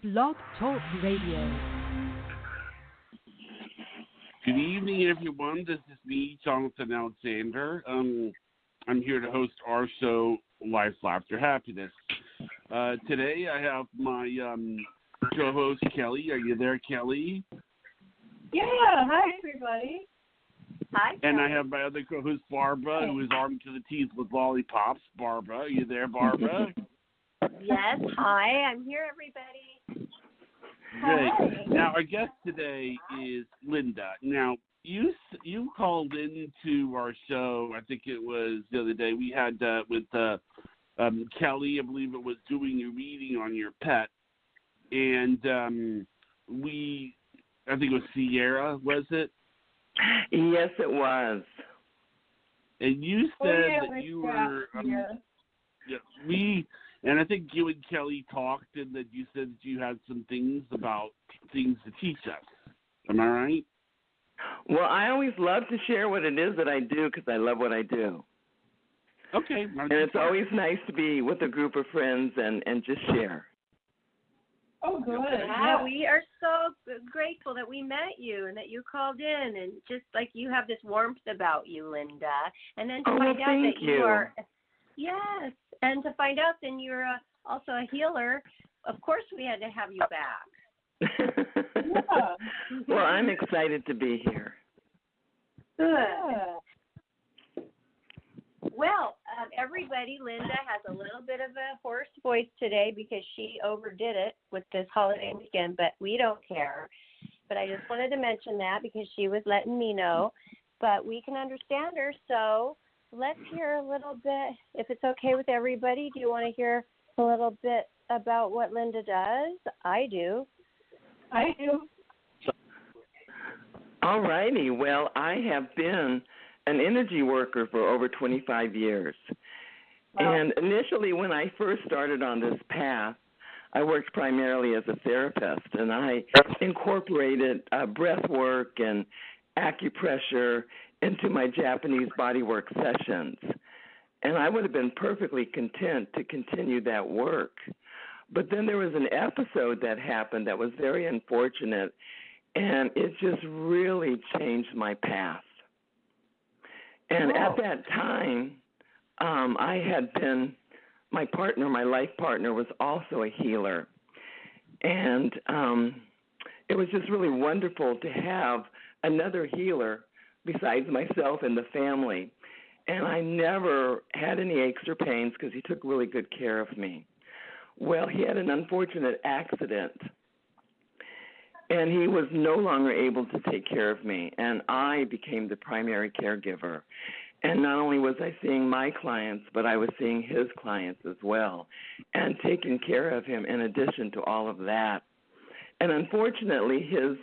Blog Talk Radio. Good evening, everyone. This is me, Jonathan Alexander. I'm here to host our show, Life, Laughter, Happiness. Today, I have my co-host, Kelly. Are you there, Kelly? Yeah. Hi, everybody. Hi, Kelly. And I have my other co-host, Barbara, who is armed to the teeth with lollipops. Barbara, are you there, Barbara? Yes. Hi, I'm here, everybody. Great. Now, our guest today is Linda. Now, you called into our show, I think it was the other day, we had with Kelly, I believe it was, doing a reading on your pet. And I think it was Sierra, was it? Yes, it was. And you said that you were, and I think you and Kelly talked, and that you said that you had some things to teach us. Am I right? Well, I always love to share what it is that I do because I love what I do. Okay. And it's always nice to be with a group of friends and just share. Oh, good. Yeah, we are so grateful that we met you and that you called in, and just like you have this warmth about you, Linda. And then to find out that you are, yes, and to find out then you're also a healer. Of course, we had to have you back. Yeah. Well, I'm excited to be here. Good. Well, everybody, Linda has a little bit of a hoarse voice today because she overdid it with this holiday weekend, but we don't care. But I just wanted to mention that because she was letting me know. But we can understand her, so let's hear a little bit, if it's okay with everybody. Do you want to hear a little bit about what Linda does? I do. I do. All righty. Well, I have been an energy worker for over 25 years. Wow. And initially when I first started on this path, I worked primarily as a therapist, and I incorporated breath work and acupressure into my Japanese bodywork sessions. And I would have been perfectly content to continue that work. But then there was an episode that happened that was very unfortunate, and it just really changed my path. And at that time, I had been, my life partner was also a healer. And it was just really wonderful to have another healer besides myself in the family. And I never had any aches or pains because he took really good care of me. Well, he had an unfortunate accident, and he was no longer able to take care of me, and I became the primary caregiver. And not only was I seeing my clients, but I was seeing his clients as well, and taking care of him in addition to all of that. And unfortunately, his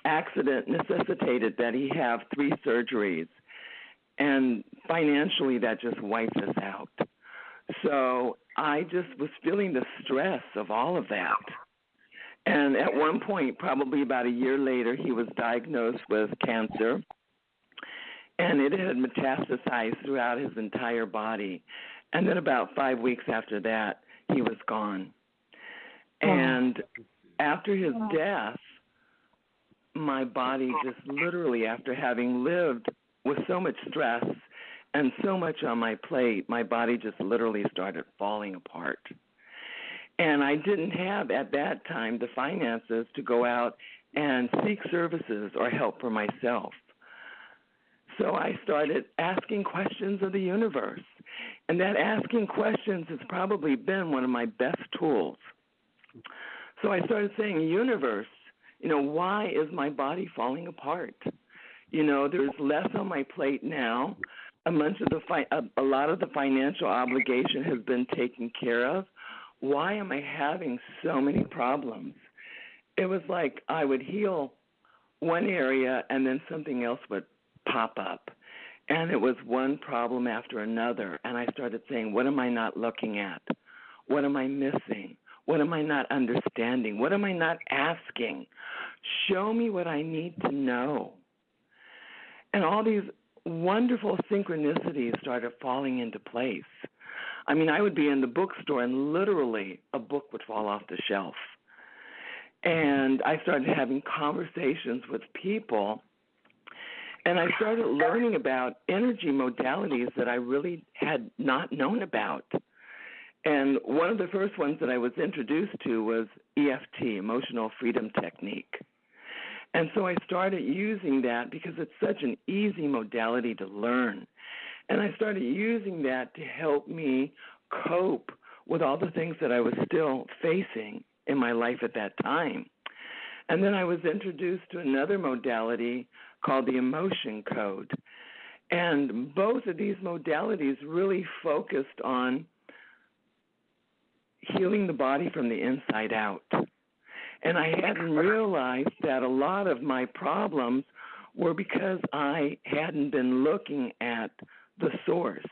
accident necessitated that he have 3 surgeries, and financially that just wiped us out. So I just was feeling the stress of all of that. And at one point, probably about a year later, he was diagnosed with cancer, and it had metastasized throughout his entire body. And then about 5 weeks after that, he was gone. And after his death, my body just literally, after having lived with so much stress and so much on my plate, my body just literally started falling apart. And I didn't have, at that time, the finances to go out and seek services or help for myself. So I started asking questions of the universe. And that asking questions has probably been one of my best tools. So I started saying, universe, why is my body falling apart? There's less on my plate now. A lot of the financial obligation has been taken care of. Why am I having so many problems? It was like I would heal one area and then something else would pop up. And it was one problem after another. And I started saying, what am I not looking at? What am I missing? What am I not understanding? What am I not asking? Show me what I need to know. And all these wonderful synchronicities started falling into place. I mean, I would be in the bookstore and literally a book would fall off the shelf. And I started having conversations with people, and I started learning about energy modalities that I really had not known about. And one of the first ones that I was introduced to was EFT, Emotional Freedom Technique. And so I started using that because it's such an easy modality to learn. And I started using that to help me cope with all the things that I was still facing in my life at that time. And then I was introduced to another modality called the emotion code. And both of these modalities really focused on healing the body from the inside out. And I hadn't realized that a lot of my problems were because I hadn't been looking at the source.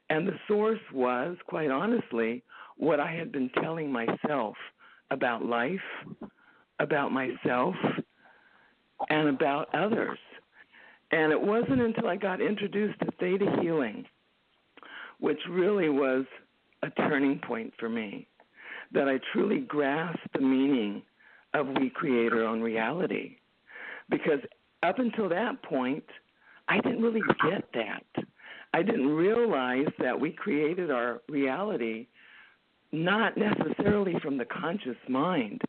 And the source was, quite honestly, what I had been telling myself about life, about myself, and about others. And it wasn't until I got introduced to theta healing, which really was a turning point for me, that I truly grasped the meaning of we create our own reality. Because up until that point, I didn't really get that. I didn't realize that we created our reality not necessarily from the conscious mind,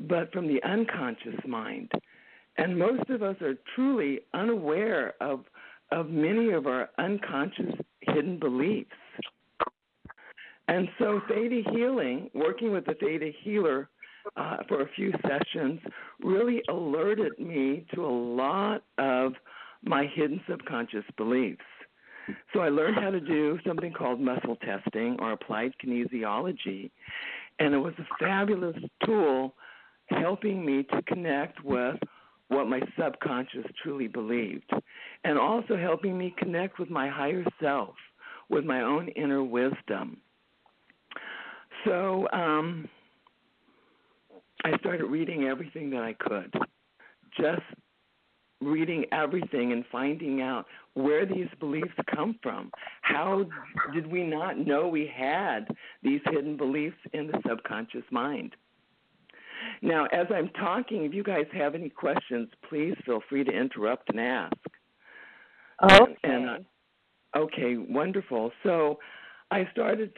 but from the unconscious mind. And most of us are truly unaware of many of our unconscious hidden beliefs. And so theta healing, working with the theta healer for a few sessions, really alerted me to a lot of my hidden subconscious beliefs. So I learned how to do something called muscle testing or applied kinesiology, and it was a fabulous tool helping me to connect with what my subconscious truly believed, and also helping me connect with my higher self, with my own inner wisdom. So I started reading everything that I could, just reading everything and finding out where these beliefs come from. How did we not know we had these hidden beliefs in the subconscious mind? Now, as I'm talking, if you guys have any questions, please feel free to interrupt and ask. Okay. Okay, wonderful. So I started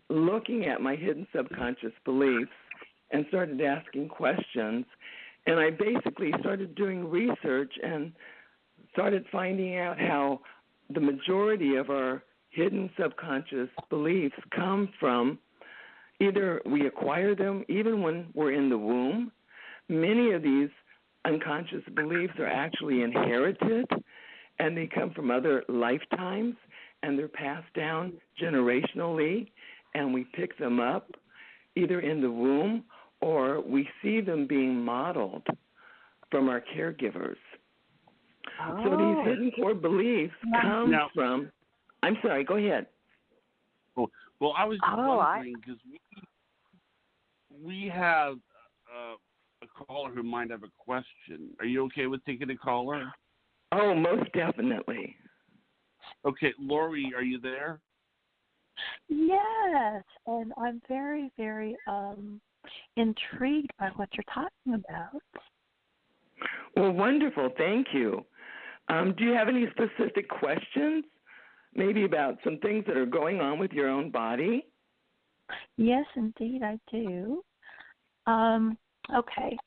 looking at my hidden subconscious beliefs and started asking questions. And I basically started doing research and started finding out how the majority of our hidden subconscious beliefs come from either we acquire them even when we're in the womb. Many of these unconscious beliefs are actually inherited, and they come from other lifetimes, and they're passed down generationally, and we pick them up either in the womb or we see them being modeled from our caregivers. So these hidden core beliefs come from, I'm sorry, go ahead. Well, I was just wondering, because we have a caller who might have a question. Are you okay with taking a caller? Oh, most definitely. Okay, Lori, are you there? Yes, and I'm very, very intrigued by what you're talking about. Well, wonderful. Thank you. Do you have any specific questions, maybe about some things that are going on with your own body? Yes, indeed, I do. Okay.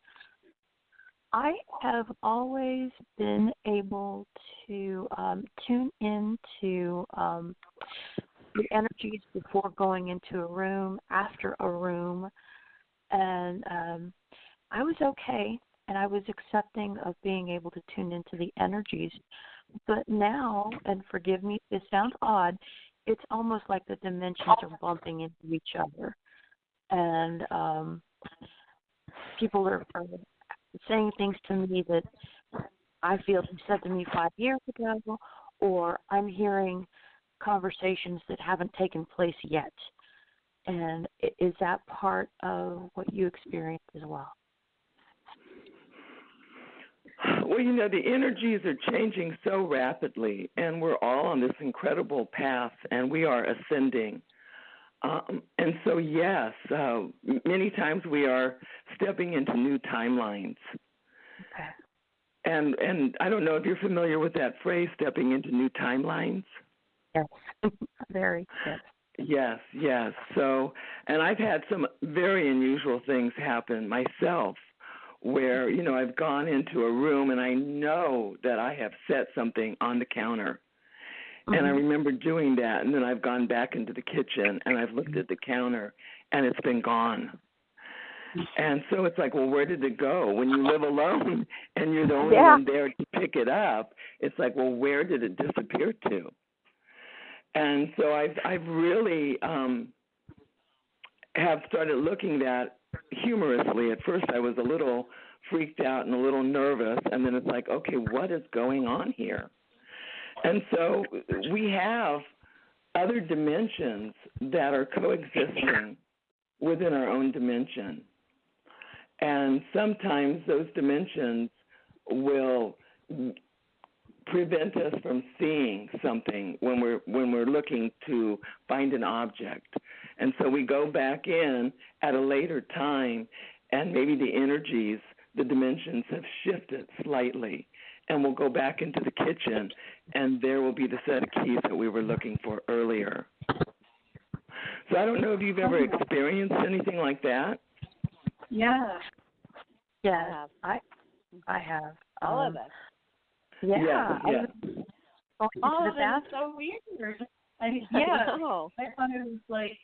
I have always been able to tune into the energies before going into a room, after a room, and I was okay, and I was accepting of being able to tune into the energies. But now, and forgive me if this sounds odd, it's almost like the dimensions are bumping into each other. And people are saying things to me that I feel they said to me 5 years ago, or I'm hearing conversations that haven't taken place yet. And is that part of what you experienced as well? Well, you know, the energies are changing so rapidly, and we're all on this incredible path, and we are ascending And so, yes, many times we are stepping into new timelines. Okay. And I don't know if you're familiar with that phrase, stepping into new timelines. Yes. Very. Yes. Yes, yes. So, and I've had some very unusual things happen myself where, I've gone into a room and I know that I have set something on the counter. And I remember doing that, and then I've gone back into the kitchen and I've looked at the counter and it's been gone. And so it's like, well, where did it go? When you live alone and you're the only one there to pick it up, it's like, well, where did it disappear to? And so I've really have started looking at humorously. At first I was a little freaked out and a little nervous, and then it's like, okay, what is going on here? And so we have other dimensions that are coexisting within our own dimension. And sometimes those dimensions will prevent us from seeing something when we're looking to find an object. And so we go back in at a later time, and maybe the energies, the dimensions have shifted slightly, and we'll go back into the kitchen, and there will be the set of keys that we were looking for earlier. So I don't know if you've ever experienced anything like that. Yeah. Yeah. I have. All of us. Yeah. Yeah. All of it is so weird. I thought it was like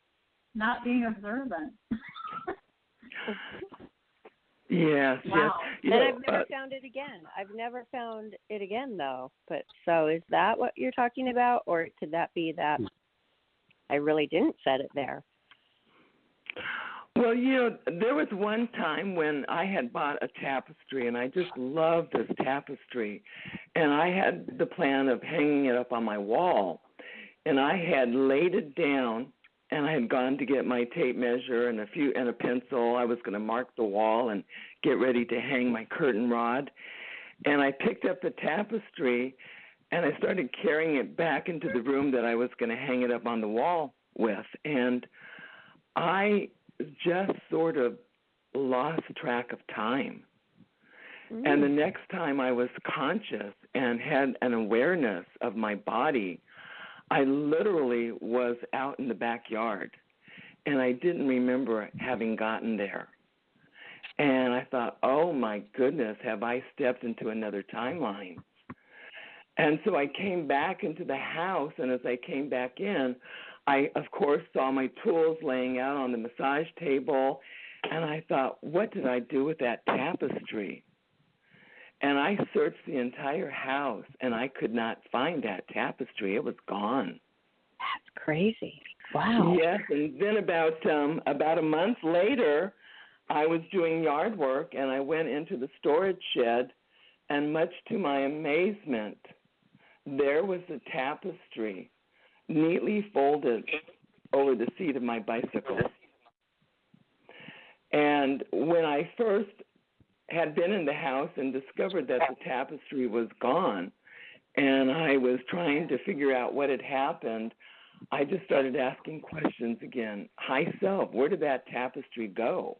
not being observant. Yes, wow. yes. And I've never found it again. I've never found it again, though. But so is that what you're talking about, or could that be that I really didn't set it there? Well, there was one time when I had bought a tapestry, and I just loved this tapestry, and I had the plan of hanging it up on my wall, and I had laid it down, and I had gone to get my tape measure and a pencil. I was going to mark the wall and get ready to hang my curtain rod, and I picked up the tapestry, and I started carrying it back into the room that I was going to hang it up on the wall with, and I just sort of lost track of time. And the next time I was conscious and had an awareness of my body, I literally was out in the backyard, and I didn't remember having gotten there. And I thought, oh, my goodness, have I stepped into another timeline? And so I came back into the house, and as I came back in, I, of course, saw my tools laying out on the massage table, and I thought, what did I do with that tapestry? And I searched the entire house, and I could not find that tapestry. It was gone. That's crazy. Wow. Yes, and then about a month later, I was doing yard work, and I went into the storage shed, and much to my amazement, there was a tapestry neatly folded over the seat of my bicycle. And when I first had been in the house and discovered that the tapestry was gone, and I was trying to figure out what had happened, I just started asking questions again. Hi, self, where did that tapestry go?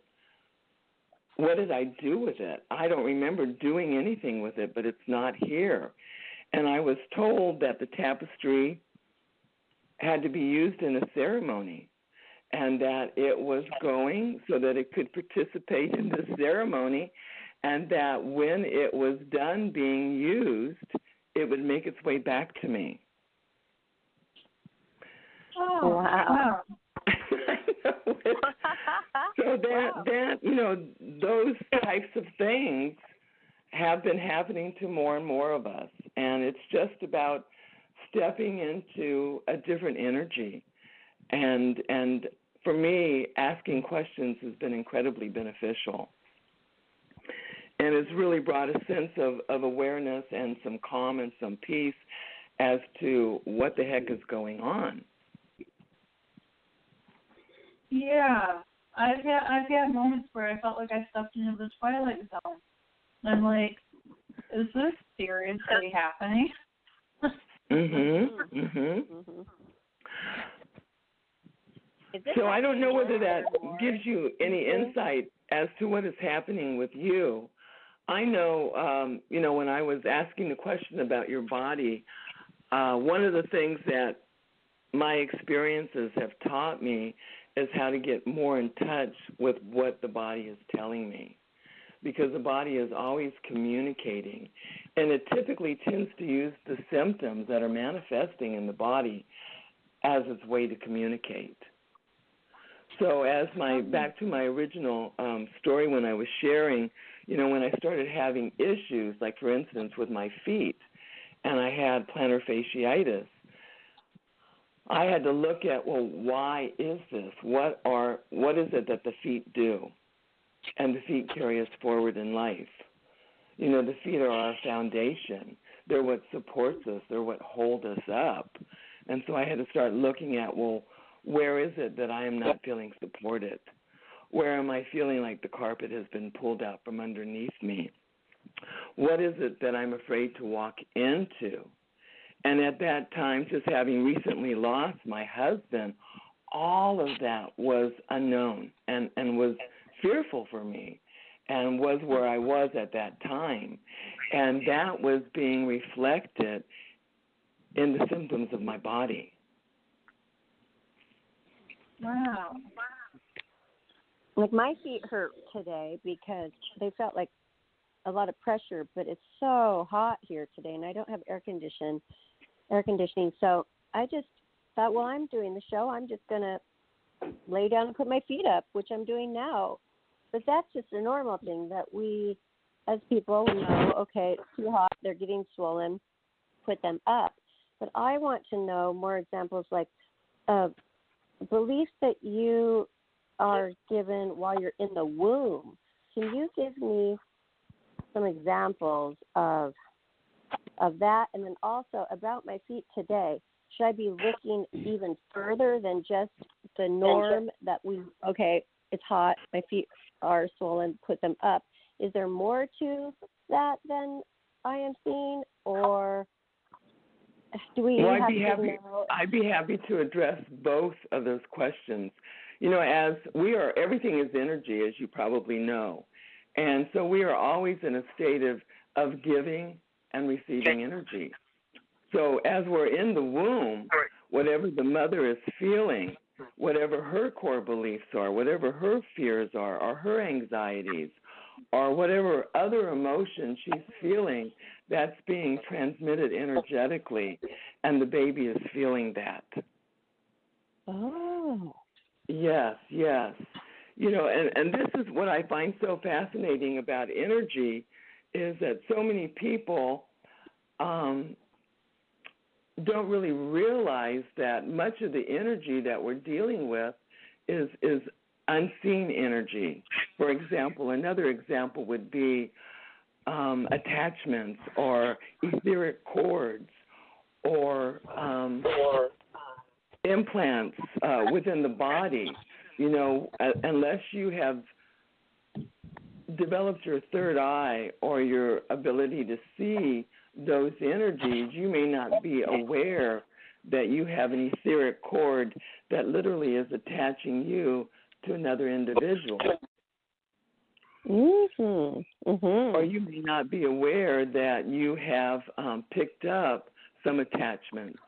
What did I do with it? I don't remember doing anything with it, but it's not here. And I was told that the tapestry had to be used in a ceremony, and that it was going so that it could participate in the ceremony, and that when it was done being used, it would make its way back to me. Oh, wow. So that those types of things have been happening to more and more of us, and it's just about stepping into a different energy. And for me, asking questions has been incredibly beneficial. And it's really brought a sense of awareness and some calm and some peace as to what the heck is going on. Yeah. I've had moments where I felt like I stepped into the Twilight Zone. I'm like, is this seriously happening? So I don't know whether that gives you any Mm-hmm. insight as to what is happening with you. I know, when I was asking the question about your body, one of the things that my experiences have taught me is how to get more in touch with what the body is telling me, because the body is always communicating, and it typically tends to use the symptoms that are manifesting in the body as its way to communicate. So back to my original story when I was sharing, when I started having issues, like for instance with my feet, and I had plantar fasciitis, I had to look at, well, why is this? What is it that the feet do? And the feet carry us forward in life. The feet are our foundation. They're what supports us. They're what hold us up. And so I had to start looking at, well, where is it that I am not feeling supported? Where am I feeling like the carpet has been pulled out from underneath me? What is it that I'm afraid to walk into? And at that time, just having recently lost my husband, all of that was unknown and was fearful for me and was where I was at that time. And that was being reflected in the symptoms of my body. Wow. Like my feet hurt today because they felt like a lot of pressure, but it's so hot here today, and I don't have air conditioning. So I just thought, well, I'm doing the show. I'm just going to lay down and put my feet up, which I'm doing now. But that's just a normal thing that we, as people, know, okay, it's too hot, they're getting swollen, put them up. But I want to know more examples like beliefs that you are given while you're in the womb. Can you give me some examples of that? And then also about my feet today, should I be looking even further than just the norm that it's hot, my feet are swollen, put them up? Is there more to that than I am seeing, or do we have to know? I'd be happy to address both of those questions. As we are, everything is energy, as you probably know. And so we are always in a state of giving and receiving energy. So as we're in the womb, whatever the mother is feeling, whatever her core beliefs are, whatever her fears are, or her anxieties, or whatever other emotion she's feeling, that's being transmitted energetically, and the baby is feeling that. Oh. Yes. And this is what I find so fascinating about energy, is that so many people don't really realize that much of the energy that we're dealing with is unseen energy. For example, another example would be attachments or etheric cords or implants within the body. Unless you have developed your third eye or your ability to see those energies, you may not be aware that you have an etheric cord that literally is attaching you to another individual. Mm-hmm. Mm-hmm. Or you may not be aware that you have picked up some attachments.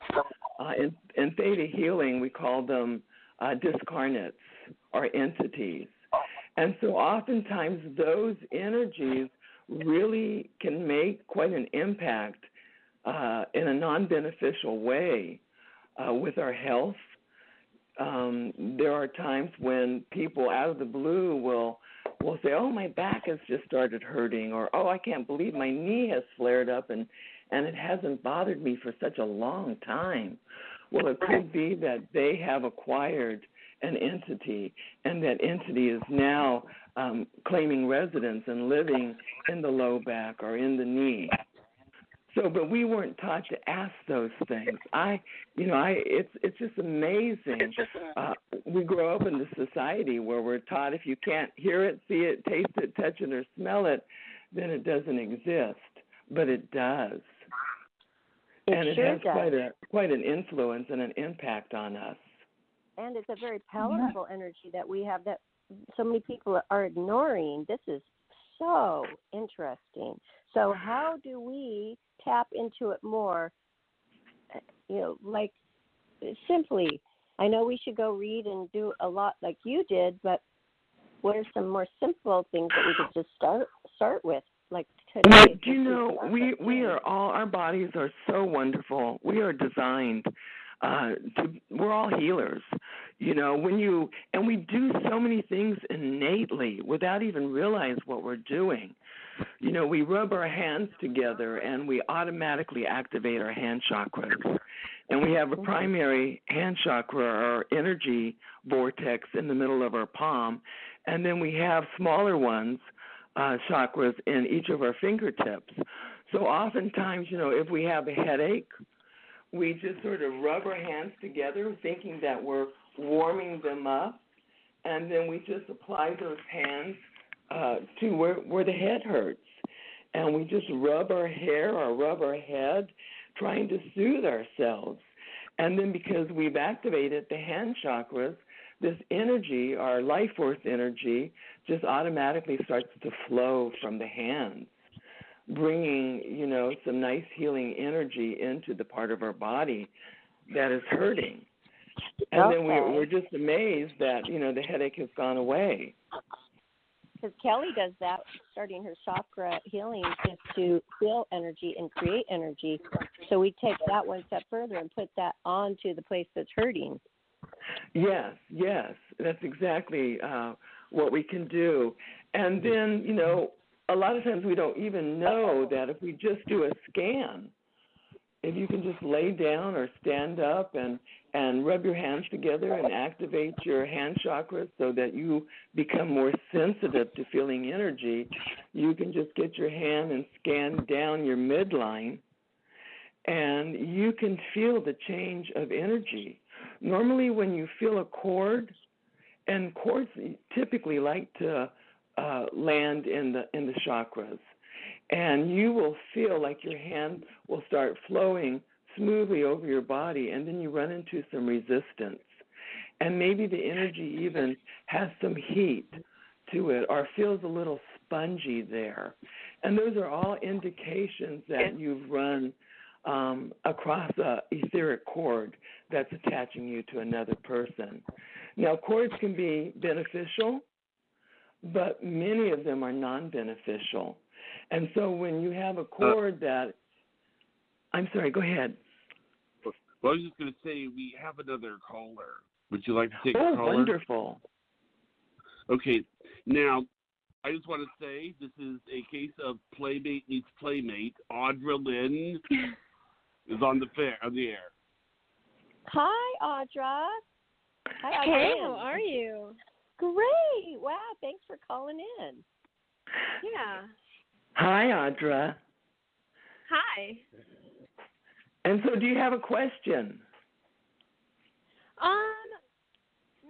In theta healing, we call them discarnates or entities. And so oftentimes those energies really can make quite an impact in a non-beneficial way with our health. There are times when people out of the blue will say, oh, my back has just started hurting, or, oh, I can't believe my knee has flared up and it hasn't bothered me for such a long time. Well, it could be that they have acquired an entity, and that entity is now claiming residence and living in the low back or in the knee. So, but we weren't taught to ask those things. It's just amazing. We grow up in this society where we're taught if you can't hear it, see it, taste it, touch it, or smell it, then it doesn't exist. But it does. And it has quite an influence and an impact on us. and it's a very powerful energy that we have that so many people are ignoring. This is so interesting. So how do we tap into it more? Like simply, I know we should go read and do a lot like you did, but what are some more simple things that we could just start with, like today? Well, we are all, our bodies are so wonderful. We are designed we're all healers. And we do so many things innately without even realize what we're doing. We rub our hands together and we automatically activate our hand chakras. And we have a primary hand chakra, our energy vortex in the middle of our palm. And then we have smaller ones, chakras, in each of our fingertips. So oftentimes, if we have a headache, we just sort of rub our hands together thinking that we're warming them up. And then we just apply those hands to where the head hurts. And we just rub our hair or rub our head, trying to soothe ourselves. And then because we've activated the hand chakras, this energy, our life force energy, just automatically starts to flow from the hands, bringing, some nice healing energy into the part of our body that is hurting. And then we're just amazed that, the headache has gone away. Because Kelly does that, starting her chakra healing, just to feel energy and create energy. So we take that one step further and put that onto the place that's hurting. Yes, that's exactly what we can do. And then, a lot of times we don't even know that if we just do a scan, if you can just lay down or stand up and rub your hands together and activate your hand chakras so that you become more sensitive to feeling energy, you can just get your hand and scan down your midline, and you can feel the change of energy. Normally when you feel a cord, and cords typically like to land in the chakras, and you will feel like your hand will start flowing smoothly over your body, and then you run into some resistance. And maybe the energy even has some heat to it or feels a little spongy there. And those are all indications that you've run across a etheric cord that's attaching you to another person. Now, cords can be beneficial, but many of them are non-beneficial. And so when you have a cord I'm sorry, go ahead. Well, I was just going to say, we have another caller. Would you like to take a caller? Oh, wonderful. Okay. Now, I just want to say this is a case of Playmate meets Playmate. Audra Lynn is on the air. Hi, Audra. Hi, Hey, how are you? Great. Wow, thanks for calling in. Yeah. Hi, Audra. Hi. And so do you have a question?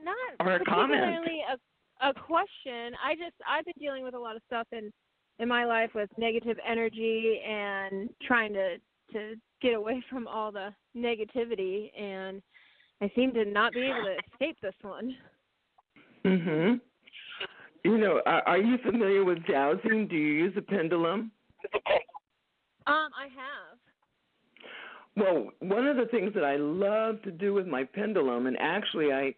Not or a particularly a question. I've been dealing with a lot of stuff in my life with negative energy and trying to get away from all the negativity, and I seem to not be able to escape this one. Mhm. Are you familiar with dowsing? Do you use a pendulum? I have. Well, one of the things that I love to do with my pendulum, and actually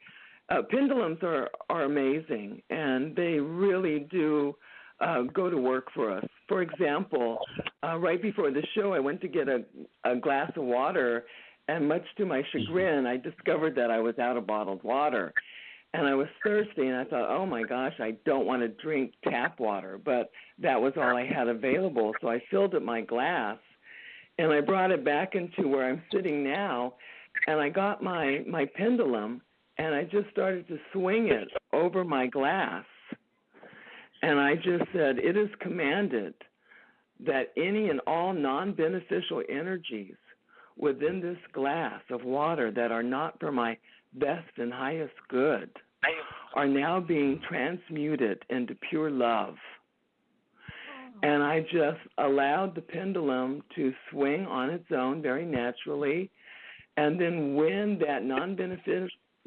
pendulums are amazing, and they really do go to work for us. For example, right before the show, I went to get a glass of water, and much to my chagrin, I discovered that I was out of bottled water. And I was thirsty, and I thought, oh, my gosh, I don't want to drink tap water. But that was all I had available, so I filled up my glass, and I brought it back into where I'm sitting now, and I got my pendulum, and I just started to swing it over my glass. And I just said, it is commanded that any and all non-beneficial energies within this glass of water that are not for my best and highest good are now being transmuted into pure love. And I just allowed the pendulum to swing on its own very naturally. And then when that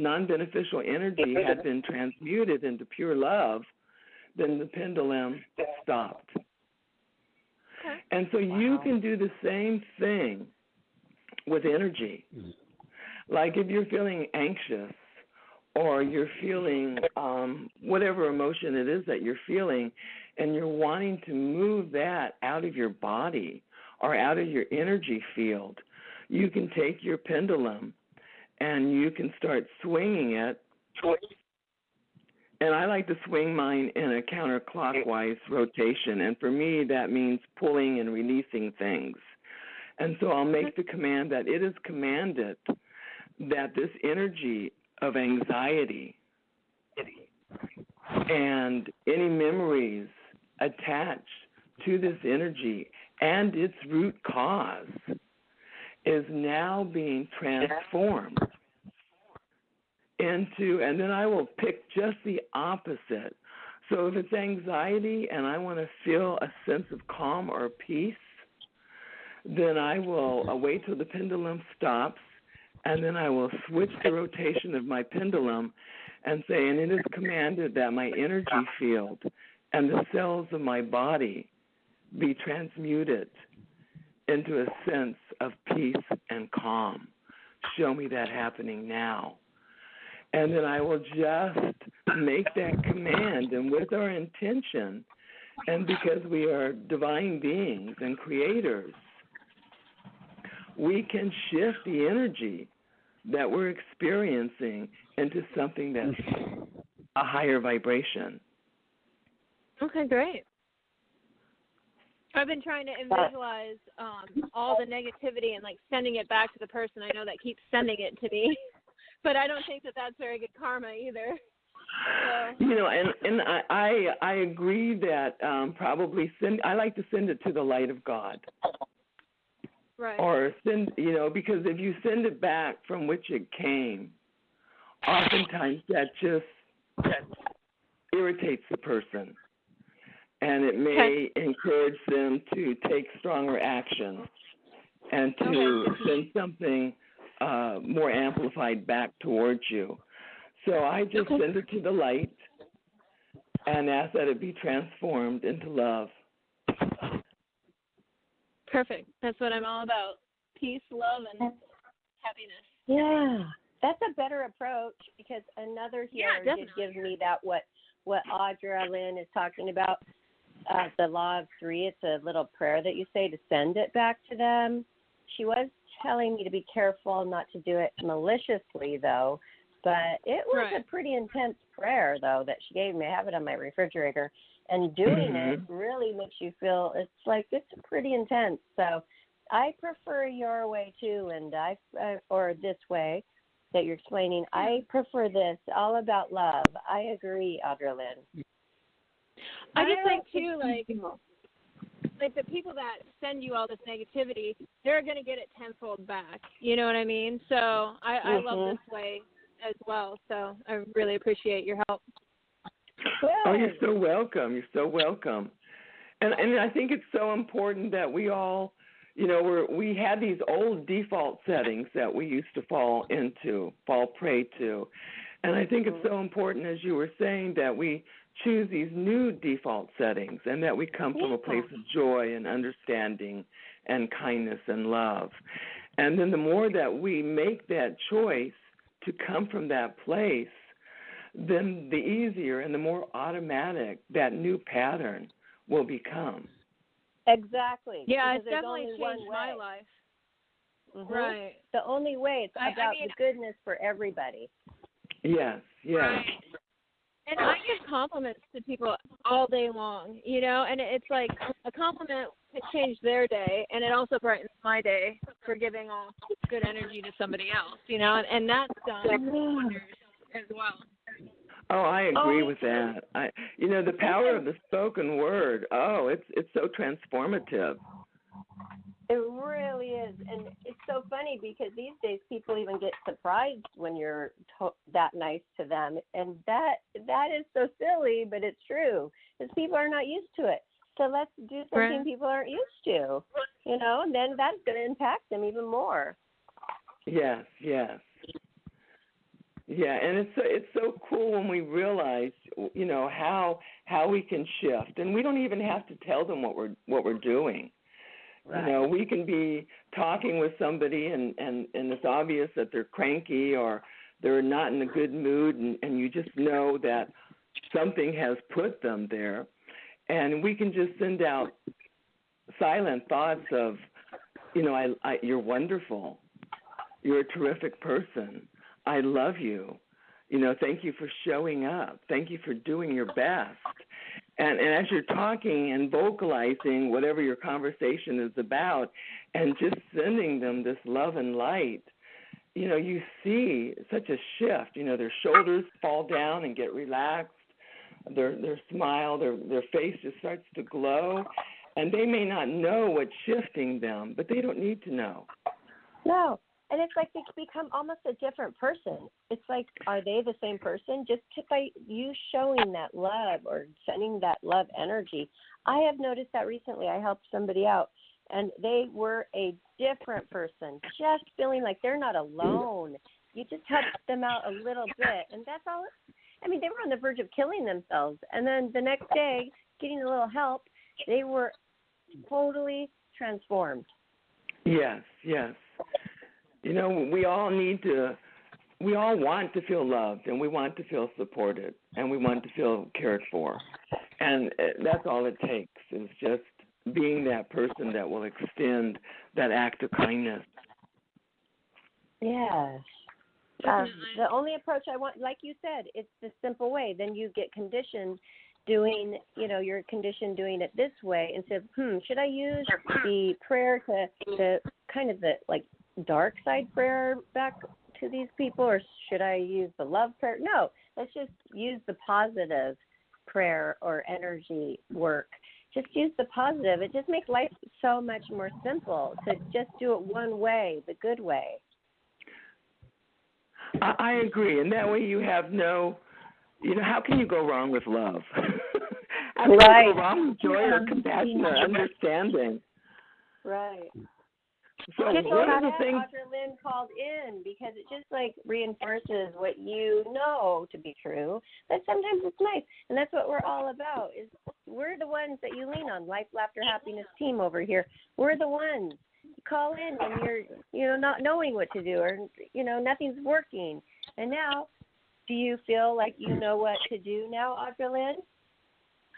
non-beneficial energy had been transmuted into pure love, then the pendulum stopped. Okay. And so you can do the same thing with energy. Like if you're feeling anxious or you're feeling whatever emotion it is that you're feeling, and you're wanting to move that out of your body or out of your energy field, you can take your pendulum and you can start swinging it. And I like to swing mine in a counterclockwise rotation, and for me that means pulling and releasing things. And so I'll make the command that it is commanded that this energy of anxiety and any memories attached to this energy and its root cause is now being transformed into, and then I will pick just the opposite. So if it's anxiety and I want to feel a sense of calm or peace, then I will wait till the pendulum stops, and then I will switch the rotation of my pendulum and say, and it is commanded that my energy field and the cells of my body be transmuted into a sense of peace and calm. Show me that happening now. And then I will just make that command, and with our intention, and because we are divine beings and creators, we can shift the energy that we're experiencing into something that's a higher vibration. Okay, great. I've been trying to visualize all the negativity and, like, sending it back to the person I know that keeps sending it to me. But I don't think that that's very good karma either. So. You know, and I agree that probably I like to send it to the light of God. Right. Or send, you know, because if you send it back from which it came, oftentimes that irritates the person. And it may encourage them to take stronger action and to send something more amplified back towards you. So I just send it to the light and ask that it be transformed into love. Perfect. That's what I'm all about. Peace, love, and happiness. Yeah. That's a better approach, because another healer did give me that what Audra Lynn is talking about, the law of three. It's a little prayer that you say to send it back to them. She was telling me to be careful not to do it maliciously, though. But it was a pretty intense prayer, though, that she gave me. I have it on my refrigerator. And doing it really makes you feel, it's pretty intense. So I prefer your way, too, and or this way that you're explaining. I prefer this, all about love. I agree, Audra Lynn. I just think, too, like the people that send you all this negativity, they're going to get it tenfold back. You know what I mean? So I love this way as well. So I really appreciate your help. Oh, you're so welcome. You're so welcome. And I think it's so important that we all, you know, we had these old default settings that we used to fall prey to. And I think it's so important, as you were saying, that we choose these new default settings and that we come from a place of joy and understanding and kindness and love. And then the more that we make that choice to come from that place, then the easier and the more automatic that new pattern will become. Exactly. Yeah, it's definitely changed my life. Right. The only way. It's about the goodness for everybody. Yes, yes. Right. And I give compliments to people all day long, you know, and it's like a compliment can change their day, and it also brightens my day for giving off good energy to somebody else, you know, and that's done wonders as well. Oh, I agree with that. The power of the spoken word. Oh, it's so transformative. It really is, and it's so funny because these days people even get surprised when you're that nice to them, and that is so silly, but it's true because people are not used to it. So let's do something people aren't used to, you know, and then that's going to impact them even more. Yes, yes. Yeah, and it's so cool when we realize, how we can shift, and we don't even have to tell them what we're doing. Right. We can be talking with somebody, and it's obvious that they're cranky or they're not in a good mood, and you just know that something has put them there, and we can just send out silent thoughts of, you're wonderful, you're a terrific person. I love you. Thank you for showing up. Thank you for doing your best. And as you're talking and vocalizing whatever your conversation is about and just sending them this love and light, you see such a shift. Their shoulders fall down and get relaxed. Their smile, their face just starts to glow. And they may not know what's shifting them, but they don't need to know. No. And it's like they become almost a different person. It's like, are they the same person? Just by you showing that love or sending that love energy. I have noticed that recently. I helped somebody out, and they were a different person, just feeling like they're not alone. You just helped them out a little bit, and that's all. I mean, they were on the verge of killing themselves, and then the next day, getting a little help, they were totally transformed. Yes. We all want to feel loved, and we want to feel supported, and we want to feel cared for. And that's all it takes, is just being that person that will extend that act of kindness. Yes. The only approach I want, like you said, it's the simple way. Then you get conditioned doing, you're conditioned doing it this way instead of, should I use the prayer to kind of the, like, dark side prayer back to these people, or should I use the love prayer? No, let's just use the positive prayer or energy work. Just use the positive. It just makes life so much more simple to just do it one way, the good way. I agree, and that way you have no, how can you go wrong with love? How can you go wrong with joy or compassion or understanding? Right. So just one of the that things, Dr. Lynn called in, because it just reinforces what you know to be true. But sometimes it's nice, and that's what we're all about. Is we're the ones that you lean on. Life, Laughter, Happiness team over here. We're the ones. You call in when you're not knowing what to do, or nothing's working. And now, do you feel like you know what to do now, Dr. Lynn?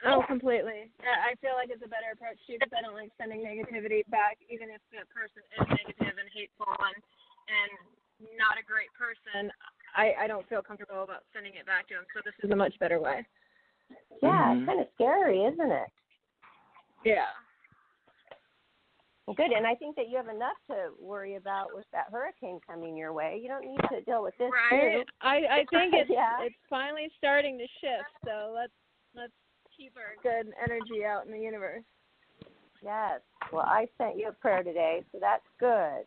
Oh, completely. I feel like it's a better approach too, because I don't like sending negativity back, even if the person is negative and hateful and not a great person. I don't feel comfortable about sending it back to them. So this is a much better way. Yeah, It's kind of scary, isn't it? Yeah. Well, good, and I think that you have enough to worry about with that hurricane coming your way. You don't need to deal with this right. too. I think it's finally starting to shift. So let's keep our good energy out in the universe. Yes. Well, I sent you a prayer today, so that's good.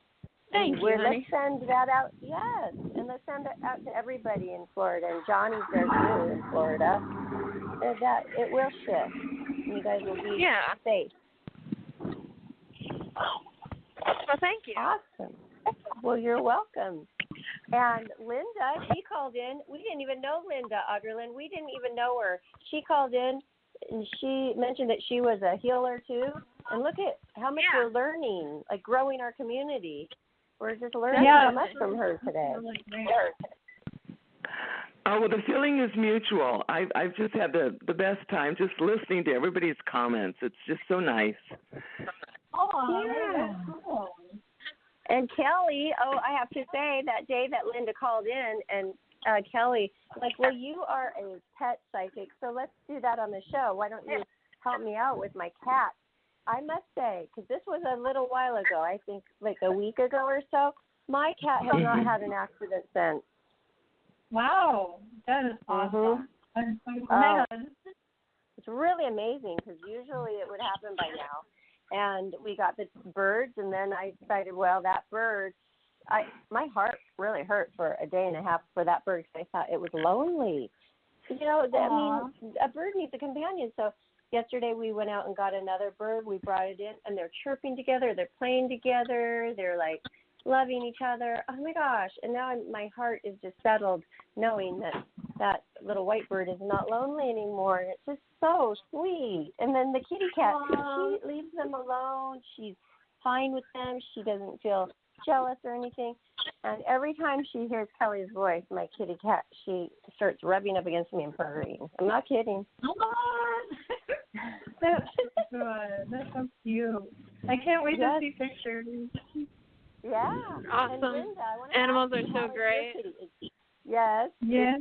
Thank you, honey. Let's send that out. Yes, and let's send it out to everybody in Florida. And Johnny's there too in Florida. And that it will shift. And you guys will be safe. Well, thank you. Awesome. Well, you're welcome. And Linda, she called in. We didn't even know Linda Audrelyn. We didn't even know her. She called in, and she mentioned that she was a healer too. And look at how much we're learning, like growing our community. We're just learning so much from her today. Oh, well, the feeling is mutual. I've just had the best time just listening to everybody's comments. It's just so nice. Oh, that's cool. And Kelly, I have to say that day that Linda called in, and Kelly, you are a pet psychic, so let's do that on the show. Why don't you help me out with my cat? I must say, because this was a little while ago, I think like a week ago or so, my cat has not had an accident since. Wow, that is awesome. I'm so glad. It's really amazing, because usually it would happen by now. And we got the birds, and then I decided, well, that bird, my heart really hurt for a day and a half for that bird, because I thought it was lonely. I mean, a bird needs a companion. So yesterday we went out and got another bird. We brought it in, and they're chirping together. They're playing together. They're loving each other. Oh my gosh! And now my heart is just settled, knowing that little white bird is not lonely anymore. And it's just so sweet. And then the kitty cat, she leaves them alone. She's fine with them. She doesn't feel jealous or anything. And every time she hears Kelly's voice, my kitty cat, she starts rubbing up against me and purring. I'm not kidding. That's good. That's so cute. I can't wait to see pictures. Yeah. Awesome. And Linda, I want to Animals ask are you, so how is your great. kitty? Yes. Yeah.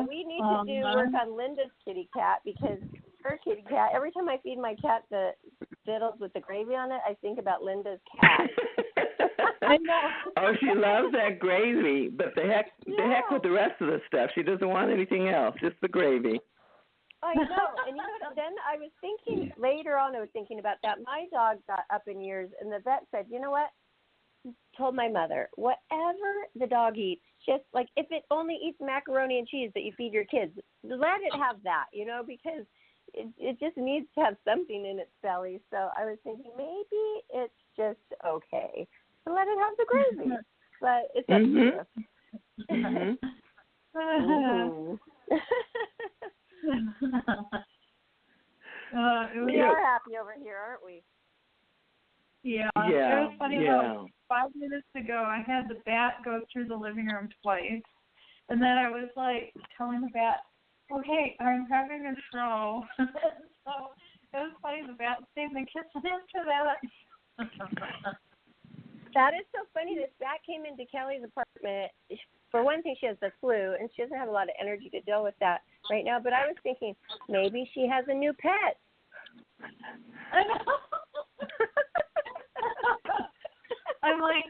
We need to do work on Linda's kitty cat because her kitty cat, every time I feed my cat the diddles with the gravy on it, I think about Linda's cat. I know. Oh, she loves that gravy, but the heck with the rest of the stuff. She doesn't want anything else, just the gravy. I know. And you know what? Then I was thinking, later on I was thinking about that. My dog got up in years, and the vet said, you know what? Told my mother, whatever the dog eats, just like if it only eats macaroni and cheese that you feed your kids, let it have that, because it just needs to have something in its belly. So I was thinking maybe it's just okay. So let it have the gravy. But it's up to you. We are happy over here, aren't we? Yeah. Yeah. It was funny. About 5 minutes ago, I had the bat go through the living room twice, and then I was like telling the bat, "Okay, I'm having a show." So it was funny. The bat stayed in the kitchen after that. That is so funny. This bat came into Kelly's apartment. For one thing, she has the flu, and she doesn't have a lot of energy to deal with that right now. But I was thinking maybe she has a new pet. I know. I'm like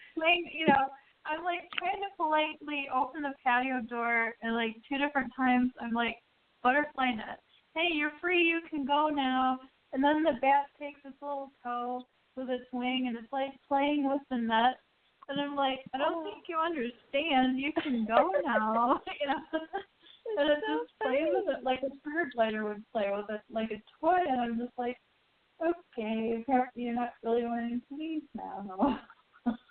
trying to politely open the patio door, and like 2 different times I'm like, butterfly net, hey, you're free, you can go now. And then the bat takes its little toe with its wing, and it's like playing with the net. And I'm like, I don't think you understand. You can go now. And it just plays with it like a bird lighter would play with it, like a toy. And I'm just like, okay, apparently you're not really wanting to leave now.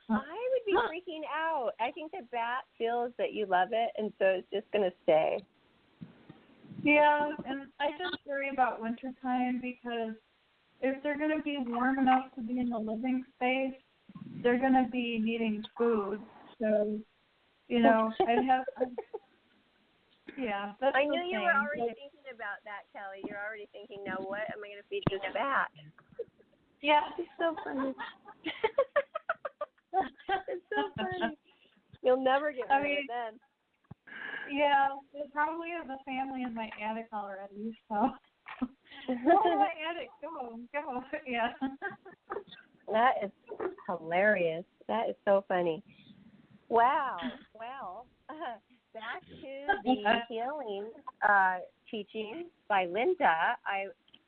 I would be freaking out. I think the bat feels that you love it, and so it's just going to stay. Yeah, and I just worry about wintertime because if they're going to be warm enough to be in the living space, they're going to be needing food. So, I'd have to, yeah. That's I knew the you thing. were already thinking about that, Kelly. You're already thinking, now what am I going to feed this bat? Yeah. It's so funny. It's so funny. You'll never get rid of it then. Yeah, it probably has a family in my attic already, so. Go to my attic. Go. Yeah. That is hilarious. That is so funny. Wow. Well, back to the healing teaching by Linda.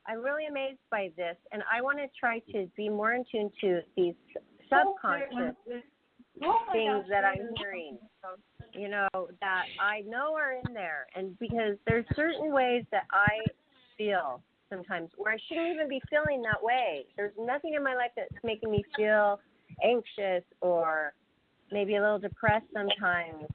I'm really amazed by this, and I want to try to be more in tune to these subconscious things that I'm hearing, that I know are in there. And because there's certain ways that I feel sometimes where I shouldn't even be feeling that way. There's nothing in my life that's making me feel anxious or maybe a little depressed sometimes,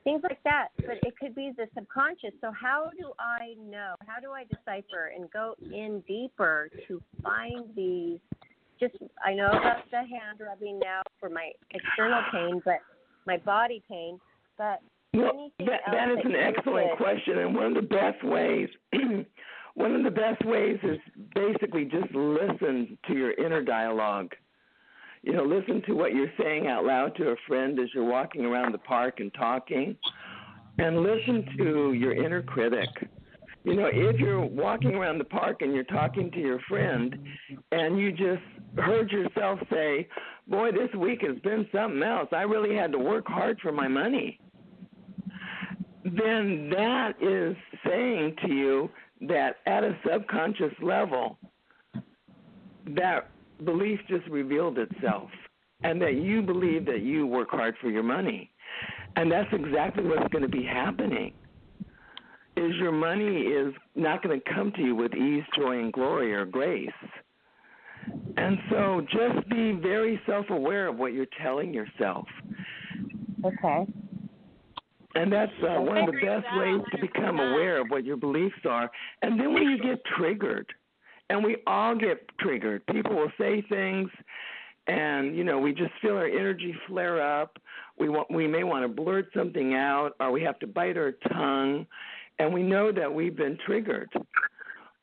things like that. But it could be the subconscious. So how do I know? How do I decipher and go in deeper to find these? I know about the hand rubbing now for my external pain, but my body pain. But anything else that is an excellent question, and one of the best ways is basically just listen to your inner dialogue. Listen to what you're saying out loud to a friend as you're walking around the park and talking, and listen to your inner critic. If you're walking around the park and you're talking to your friend and you just heard yourself say, boy, this week has been something else. I really had to work hard for my money. Then that is saying to you that at a subconscious level, that belief just revealed itself, and that you believe that you work hard for your money. And that's exactly what's going to be happening, is your money is not going to come to you with ease, joy, and glory or grace. And so just be very self-aware of what you're telling yourself. Okay. And that's one of the agree with best that ways to become 100%. aware of what your beliefs are. And then when you get triggered, and we all get triggered, people will say things, and we just feel our energy flare up. We may want to blurt something out, or we have to bite our tongue, and we know that we've been triggered.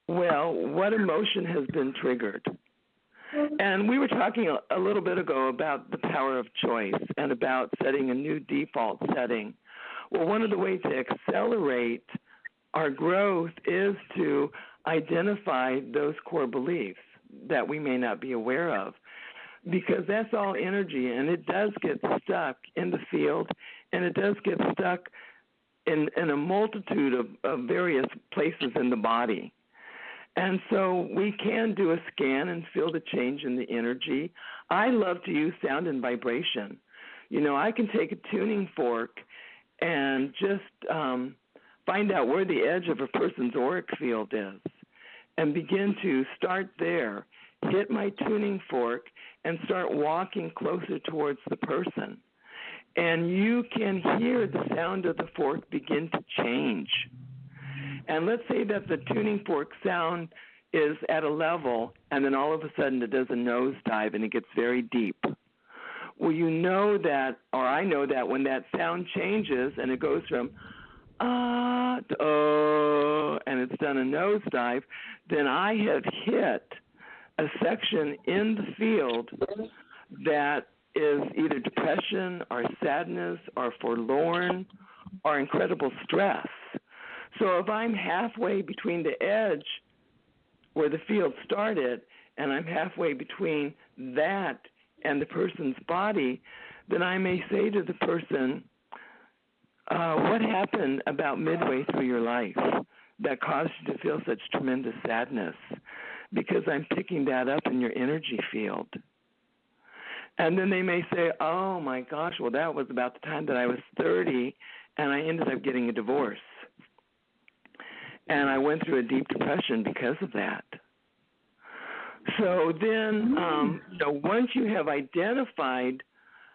Well, what emotion has been triggered? And we were talking a little bit ago about the power of choice and about setting a new default setting. Well, one of the ways to accelerate our growth is to identify those core beliefs that we may not be aware of, because that's all energy, and it does get stuck in the field, and it does get stuck in a multitude of various places in the body. And so we can do a scan and feel the change in the energy. I love to use sound and vibration. I can take a tuning fork and just find out where the edge of a person's auric field is and begin to start there, hit my tuning fork, and start walking closer towards the person. And you can hear the sound of the fork begin to change. And let's say that the tuning fork sound is at a level, and then all of a sudden it does a nosedive and it gets very deep. Well, you know that, or I know that when that sound changes and it goes from to and it's done a nosedive, then I have hit a section in the field that is either depression or sadness or forlorn or incredible stress. So if I'm halfway between the edge where the field started and I'm halfway between that and the person's body, then I may say to the person, what happened about midway through your life that caused you to feel such tremendous sadness? Because I'm picking that up in your energy field. And then they may say, oh my gosh, well that was about the time that I was 30 and I ended up getting a divorce. And I went through a deep depression because of that. So then, once you have identified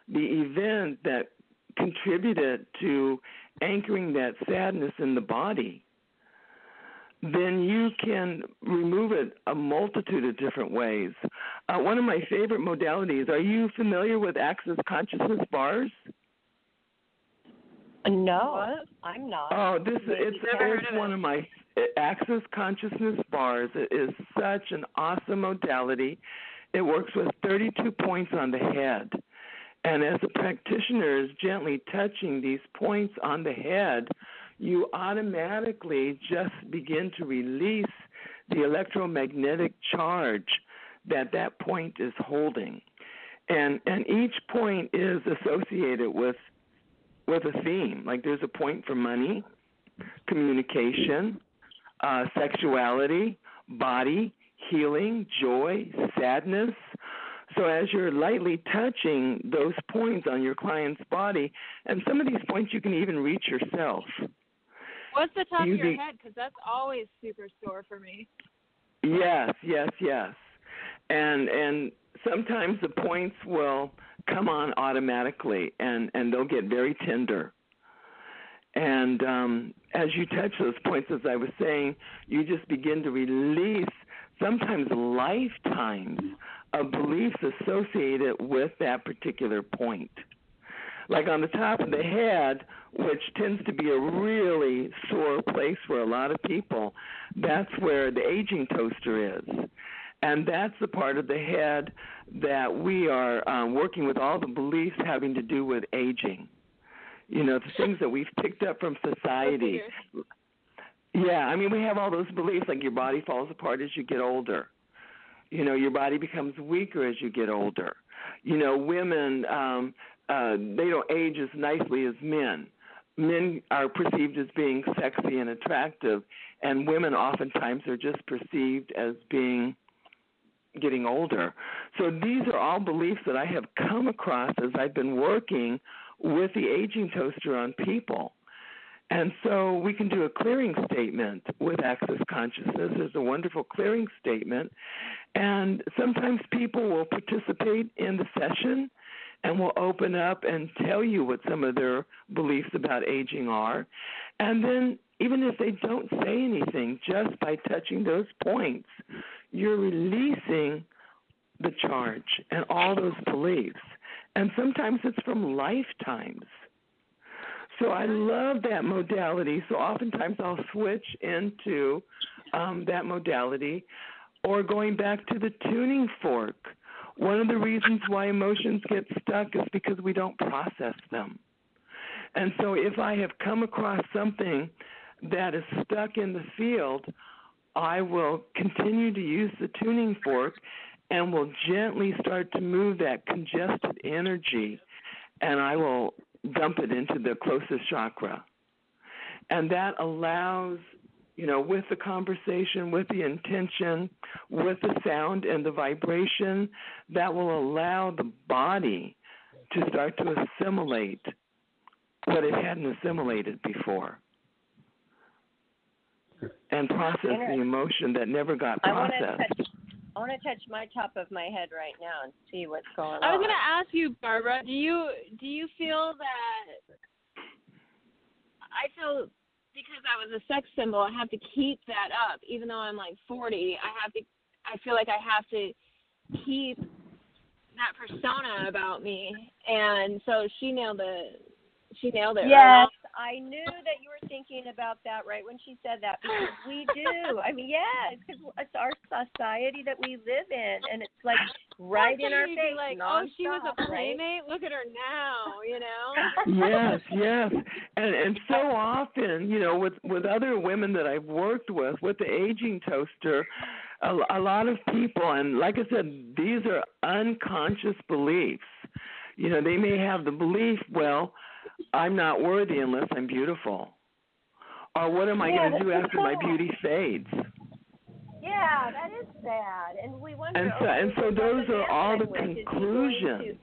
the event that contributed to anchoring that sadness in the body, then you can remove it a multitude of different ways. One of my favorite modalities, are you familiar with Access Consciousness bars? No, What? I'm not. Oh, it's heard of one it. of my Access Consciousness bars. It is such an awesome modality. It works with 32 points on the head. And as a practitioner is gently touching these points on the head, you automatically just begin to release the electromagnetic charge that point is holding. And each point is associated with a theme. Like there's a point for money, communication, sexuality, body, healing, joy, sadness. So as you're lightly touching those points on your client's body, and some of these points you can even reach yourself. What's the top of your head? Because that's always super sore for me. Yes. And sometimes the points will come on automatically, and they'll get very tender. And as you touch those points, as I was saying, you just begin to release sometimes lifetimes of beliefs associated with that particular point. Like on the top of the head, which tends to be a really sore place for a lot of people, that's where the aging toaster is. And that's the part of the head that we are working with all the beliefs having to do with aging. The things that we've picked up from society. Yeah, I mean, we have all those beliefs like your body falls apart as you get older. Your body becomes weaker as you get older. Women, they don't age as nicely as men. Men are perceived as being sexy and attractive, and women oftentimes are just perceived as getting older. So these are all beliefs that I have come across as I've been working with the aging toaster on people. And so we can do a clearing statement with Access Consciousness. There's a wonderful clearing statement. And sometimes people will participate in the session, and will open up and tell you what some of their beliefs about aging are. And then even if they don't say anything, just by touching those points, you're releasing the charge and all those beliefs. And sometimes it's from lifetimes. So I love that modality. So oftentimes I'll switch into that modality, or going back to the tuning fork. One of the reasons why emotions get stuck is because we don't process them. And so if I have come across something that is stuck in the field, I will continue to use the tuning fork and will gently start to move that congested energy, and I will dump it into the closest chakra. And that allows, with the conversation, with the intention, with the sound and the vibration, that will allow the body to start to assimilate what it hadn't assimilated before, and process the emotion that never got processed. I want to touch my top of my head right now and see what's going on. I was going to ask you, Barbara, do you feel that I feel because I was a sex symbol, I have to keep that up, even though I'm like 40. I feel like I have to keep that persona about me, and so she nailed it. Yes, I knew that you were thinking about that right when she said that, because we do. I mean, yeah, because it's our society that we live in, and it's like right in our face. Like, she was a playmate. Right? Look at her now, Yes, and so often, with other women that I've worked with the aging toaster, a lot of people, and like I said, these are unconscious beliefs. They may have the belief, well, I'm not worthy unless I'm beautiful. Or what am I going to do after my beauty fades? Yeah, that is sad. And we wonder. And so those are all the conclusions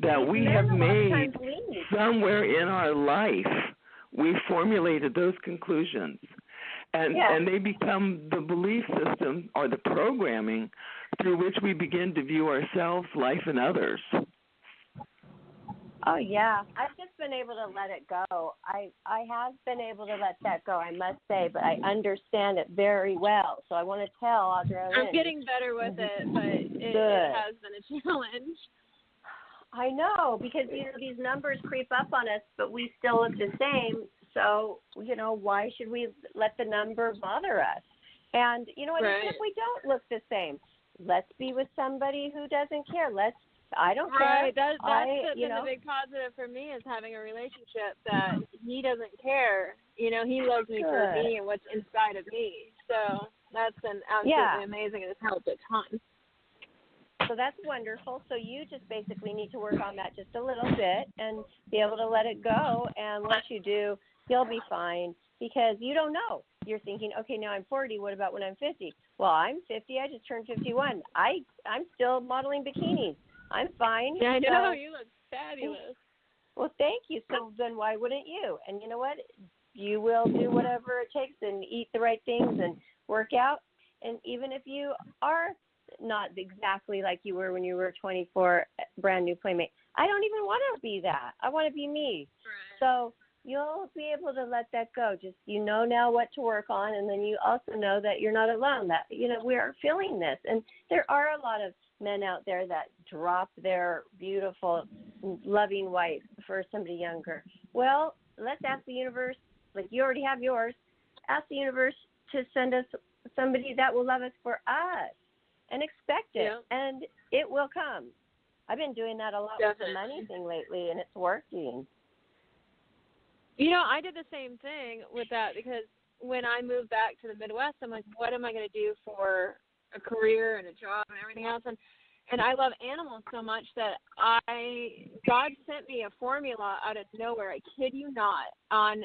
that we have made somewhere in our life. We formulated those conclusions. And they become the belief system or the programming through which we begin to view ourselves, life, and others. Oh, yeah. I've just been able to let it go. I have been able to let that go, I must say, but I understand it very well. So I want to tell Audra. I'm getting better with it, but it has been a challenge. I know, because, these numbers creep up on us, but we still look the same. So, why should we let the number bother us? And, what, even if we don't look the same, let's be with somebody who doesn't care. I don't care. Right, that's been the big positive for me, is having a relationship that he doesn't care. He loves me for me and what's inside of me. So that's been absolutely amazing, and it's helped a ton. So that's wonderful. So you just basically need to work on that just a little bit and be able to let it go. And once you do, you'll be fine, because you don't know. You're thinking, okay, now I'm 40. What about when I'm 50? Well, I'm 50. I just turned 51. I'm still modeling bikinis. I'm fine. Yeah, I know. You look fabulous. Well, thank you. So then why wouldn't you? And you know what? You will do whatever it takes and eat the right things and work out. And even if you are not exactly like you were when you were 24, brand new playmate, I don't even want to be that. I want to be me. Right. So you'll be able to let that go. Just, now what to work on. And then you also know that you're not alone, that, we are feeling this. And there are a lot of men out there that drop their beautiful, loving wife for somebody younger. Well, let's ask the universe, like you already have yours, ask the universe to send us somebody that will love us for us, and expect it, and it will come. I've been doing that a lot with the money thing lately, and it's working. I did the same thing with that, because when I moved back to the Midwest, I'm like, what am I going to do for a career and a job and everything else? And I love animals so much that God sent me a formula out of nowhere, I kid you not, on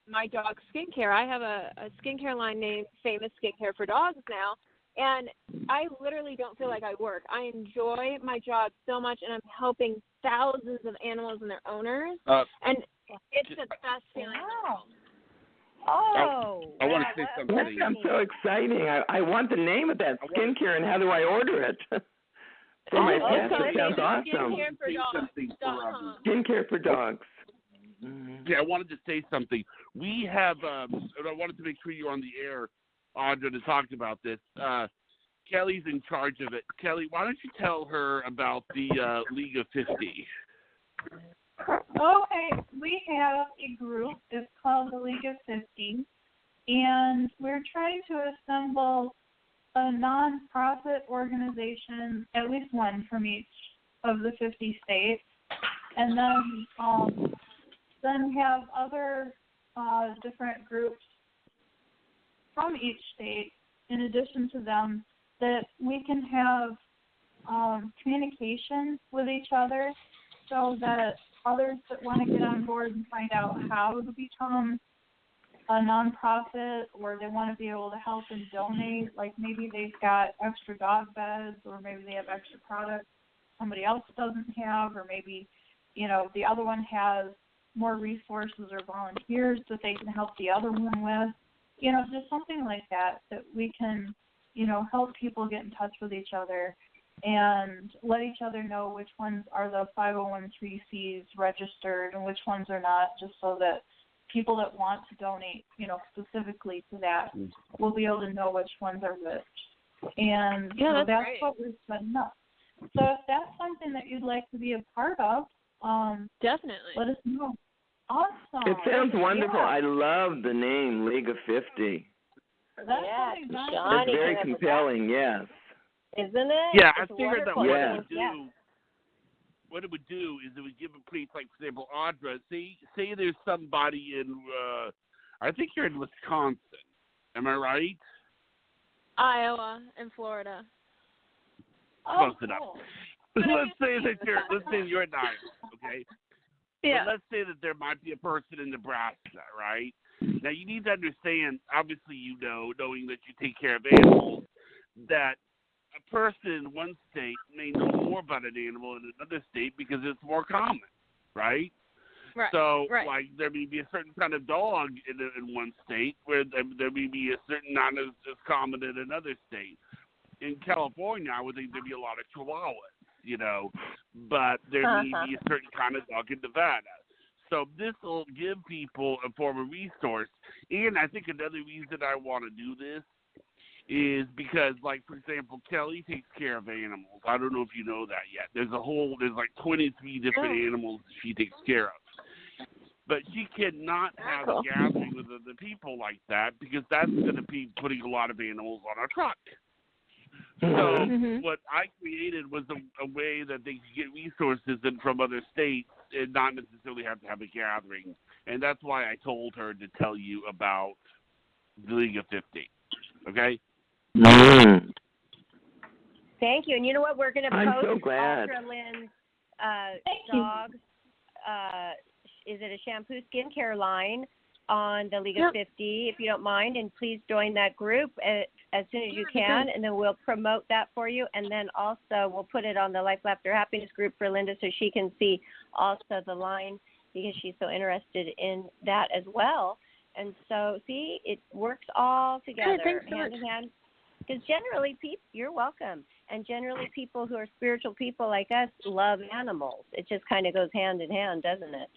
my dog's skincare. I have a skincare line named Famous Skincare for Dogs now, and I literally don't feel like I work. I enjoy my job so much, and I'm helping thousands of animals and their owners, and it's the best feeling in the world. I want to say something. That sounds so exciting. I want the name of that skincare, and how do I order it? For my Oh, pets, so it sounds maybe awesome. skincare for Say dogs. something for Skincare for dogs. Yeah, I wanted to say something. We have, and I wanted to make sure you're on the air, Audra, to talk about this. Kelly's in charge of it. Kelly, why don't you tell her about the League of 50? Okay, we have a group. It's called the League of 50, and we're trying to assemble a non-profit organization, at least one from each of the 50 states, and then have other different groups from each state in addition to them that we can have communication with each other so that others that want to get on board and find out how to become a nonprofit, or they want to be able to help and donate, like maybe they've got extra dog beds, or maybe they have extra products somebody else doesn't have, or maybe, the other one has more resources or volunteers that they can help the other one with, just something like that we can, help people get in touch with each other and let each other know which ones are the 501(c)(3)s registered and which ones are not, just so that people that want to donate, specifically to that will be able to know which ones are which. And that's great. what we're setting up. So if that's something that you'd like to be a part of, definitely let us know. Awesome. It sounds wonderful. Yeah. I love the name League of 50. That's Yes, something Johnny It's very came up with compelling, yes. that. Isn't it? Yeah, It's I figured that wonderful. what it would do. Yeah. What it would do is it would give a place, like, for example, Audra, say there's somebody in, I think you're in Wisconsin. Am I right? Iowa and Florida. Close cool. enough. Let's say you're in Iowa, okay? Yeah. But let's say that there might be a person in Nebraska, right? Now, you need to understand, obviously, knowing that you take care of animals, that a person in one state may know more about an animal in another state because it's more common, right? Right. So, right. like, there may be a certain kind of dog in one state where there may be a certain not as common in another state. In California, I would think there'd be a lot of Chihuahuas, but there may be a certain kind of dog in Nevada. So this will give people a form of resource. And I think another reason I want to do this is because, like, for example, Kelly takes care of animals. I don't know if you know that yet. There's like 23 different animals she takes care of. But she cannot have a gathering with other people like that because that's going to be putting a lot of animals on a truck. So what I created was a way that they could get resources in from other states and not necessarily have to have a gathering. And that's why I told her to tell you about the League of 50. Okay? Thank you. And you know what? We're going to post I'm so glad. Audra Lynn's dog. Is it a shampoo skincare line on the League of 50, if you don't mind? And please join that group as soon as you can, and then we'll promote that for you. And then also we'll put it on the Life, Laughter, Happiness group for Linda so she can see also the line because she's so interested in that as well. And so, see, it works all together, hand in hand. Because generally, you're welcome. And generally, people who are spiritual people like us love animals. It just kind of goes hand in hand, doesn't it?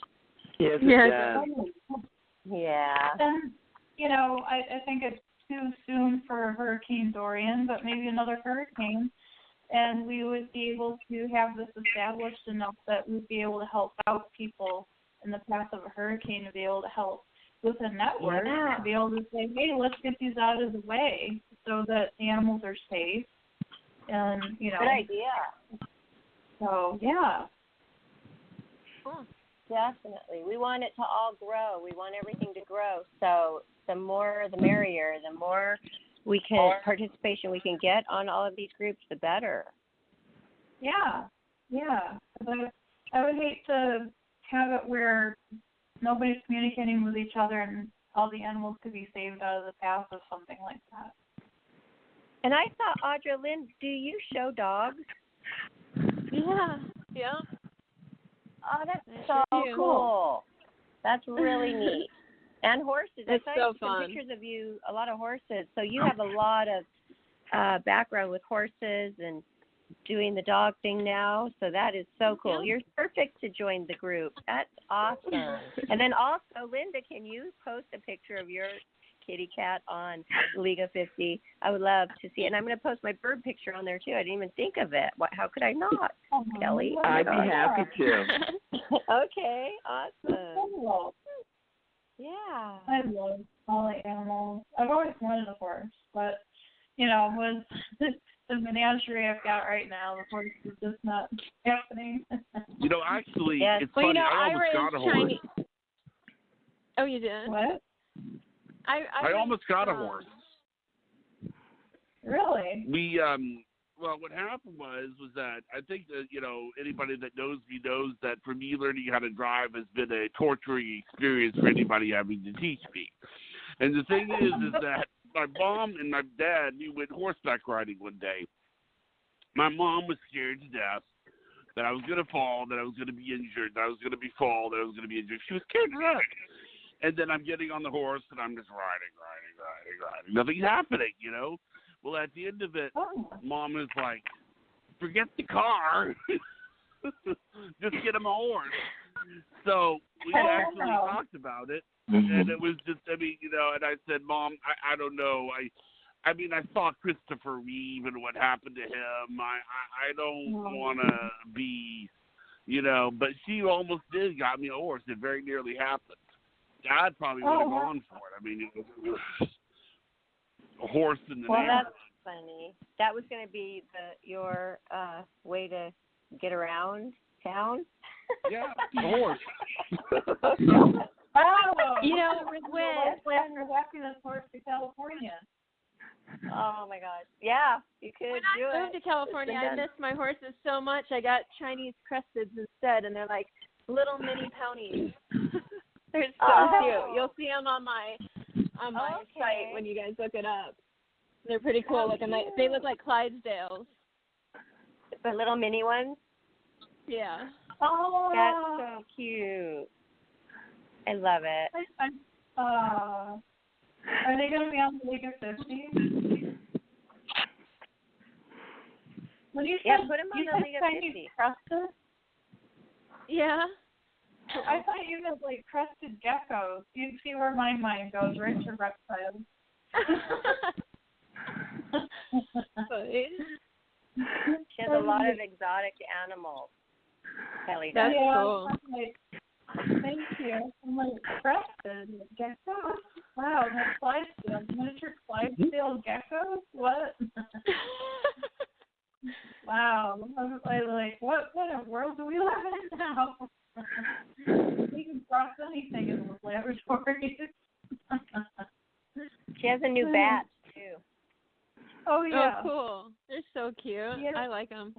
Yes, it does. Yeah. And, I think it's too soon for Hurricane Dorian, but maybe another hurricane, and we would be able to have this established enough that we'd be able to help out people in the path of a hurricane, to be able to help with a network, to be able to say, hey, let's get these out of the way so that the animals are safe. And, Good idea. So, yeah. Cool. Definitely. We want it to all grow. We want everything to grow. So the more, the merrier. The more participation we can get on all of these groups, the better. Yeah. I would hate to have it where nobody's communicating with each other and all the animals could be saved out of the path of something like that. And I thought, Audra Lynn, do you show dogs? Yeah. Oh, that's so cool. That's really neat. And horses. It's I so saw some fun. pictures of you, a lot of horses. So you have a lot of background with horses and doing the dog thing now. So that is so cool. You're perfect to join the group. That's awesome. And then also, Linda, can you post a picture of your kitty cat on League of 50? I would love to see it. And I'm going to post my bird picture on there, too. I didn't even think of it. How could I not, Kelly? I'd be happy to. Okay, awesome. Yeah. I love all the animals. I've always wanted a horse, but, with the menagerie I've got right now, the horse is just not happening. Actually, Yes. it's Well, funny. I almost got a horse. Chinese. Oh, you did? What? I almost got a horse. Really? We well, what happened was that I think that anybody that knows me knows that for me learning how to drive has been a torturing experience for anybody having to teach me. And the thing is that my mom and my dad, we went horseback riding one day. My mom was scared to death that I was going to fall, that I was going to be injured, that I was going to be fall, that I was going to be injured. She was scared to death. And then I'm getting on the horse and I'm just riding. Nothing's happening, Well, at the end of it, Mom is like, forget the car. Just get him a horse. So we actually talked about it. And it was just, and I said, Mom, I don't know. I saw Christopher Reeve and what happened to him. I don't want to be, but she almost did got me a horse. It very nearly happened. Dad probably would have gone for it. It was a horse in the name. That's funny. That was going to be your way to get around town? Yeah, a horse. When we're walking this horse to California. Oh my gosh. Yeah, you could do it. When I moved to California, I missed my horses so much. I got Chinese cresteds instead, and they're like little mini ponies. They're so cute. You'll see them on my site when you guys look it up. They're pretty cool looking. They look like Clydesdales. The little mini ones? Yeah. Oh, that's so cute. I love it. Are they going to be on the League of 50? When you Yeah, said, put them on the League of 50. Crested? Yeah. I thought you meant like crested geckos. You see where my mind goes, right to reptiles. She has a lot of exotic animals. Kelly does. That's cool. Thank you. I'm like, crested geckos? Wow, that's Clydesdale. Miniature Clydesdale geckos? What? Wow. I'm like, what kind of world do we live in now? We can cross anything in those laboratories. She has a new bat, too. Oh, yeah. Oh, cool. They're so cute. Yeah. I like them.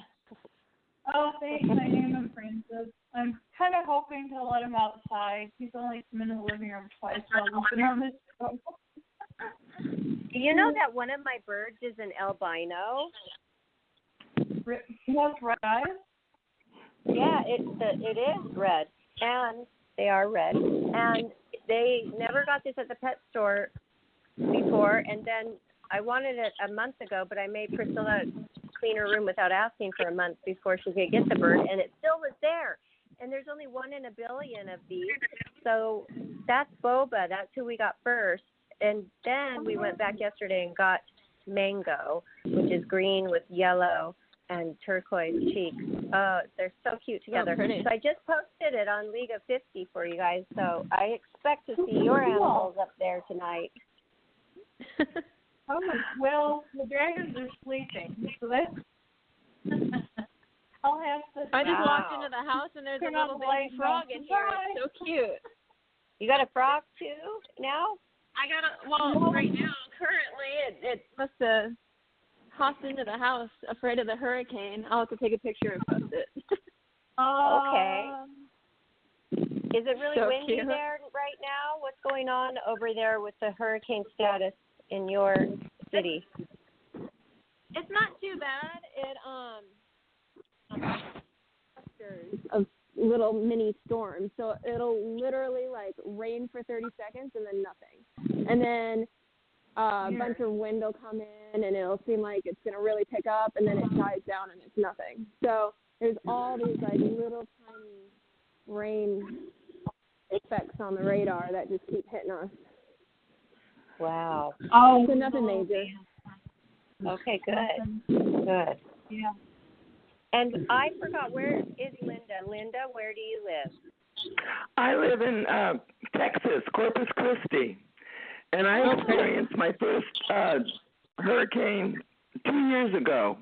Oh, thanks. I named him Francis. I'm kind of hoping to let him outside. He's only come in the living room twice while we've been on this show. Do you know that one of my birds is an albino? He has red eyes? Yeah, it is red, and they are red, and they never got this at the pet store before, and then I wanted it a month ago, but I made Priscilla clean her room without asking for a month before she could get the bird, and it still was there, and there's only 1 in a billion of these, so that's Boba, that's who we got first, and then we went back yesterday and got Mango, which is green with yellow and turquoise cheeks. Oh, they're so cute together. Pretty. So I just posted it on League of 50 for you guys. So I expect to see your animals up there tonight. Oh, well, the dragons are sleeping, so that's... I'll have to... I just walked into the house and there's a little baby frog in here. It's so cute. You got a frog too now? I got right now, currently, it must have hopped into the house afraid of the hurricane. I'll have to take a picture and post it. Okay. Is it really so windy cute. there right now? What's going on over there with the hurricane status in your city? It's not too bad. Of little mini storms, so it'll literally like rain for 30 seconds and then nothing, and then a bunch of wind will come in, and it'll seem like it's going to really pick up, and then it dies down, and it's nothing. So there's all these like little tiny rain effects on the radar that just keep hitting us. Wow. Oh, So nothing major. Okay, good. Good. Yeah. And I forgot, where is Linda? Linda, where do you live? I live in Texas, Corpus Christi, and I experienced my first hurricane 2 years ago.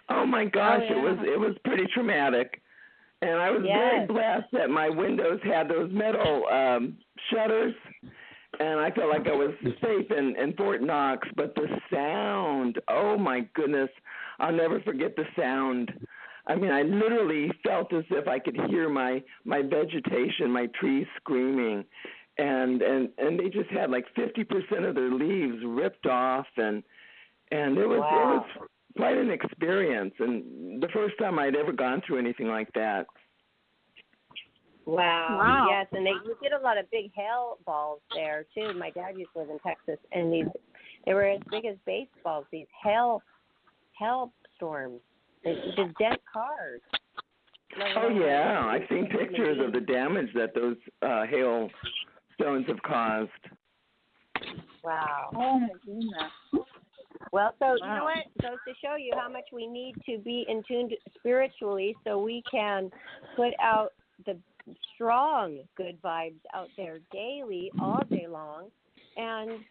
Oh my gosh, it was pretty traumatic, and I was very blessed that my windows had those metal shutters, and I felt like I was safe in Fort Knox. But the sound, oh my goodness, I'll never forget the sound. I mean, I literally felt as if I could hear my vegetation, my trees screaming, and they just had like 50% of their leaves ripped off, and it was quite an experience, and the first time I'd ever gone through anything like that. Wow. Yes, and you get a lot of big hail balls there too. My dad used to live in Texas, and they were as big as baseballs. These hail storms. They just dent cars. Oh yeah, I've seen pictures of the damage that those hail stones have caused. Wow. Oh my goodness. Well, so you know what? Goes to show you how much we need to be in tune spiritually, so we can put out the strong good vibes out there daily, all day long, and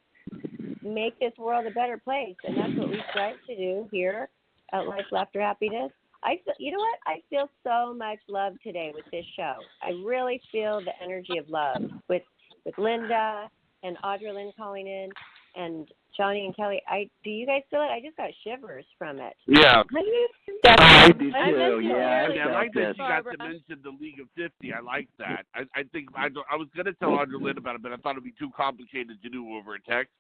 make this world a better place. And that's what we strive to do here at Life, Laughter, Happiness. You know what? I feel so much love today with this show. I really feel the energy of love with Linda and Audra Lynn calling in, and Johnny and Kelly. Do you guys feel it? I just got shivers from it. Yeah. I do too. Yeah, I like that she got to mention the League of 50. I like that. I think I was going to tell Audra Lynn about it, but I thought it would be too complicated to do over a text.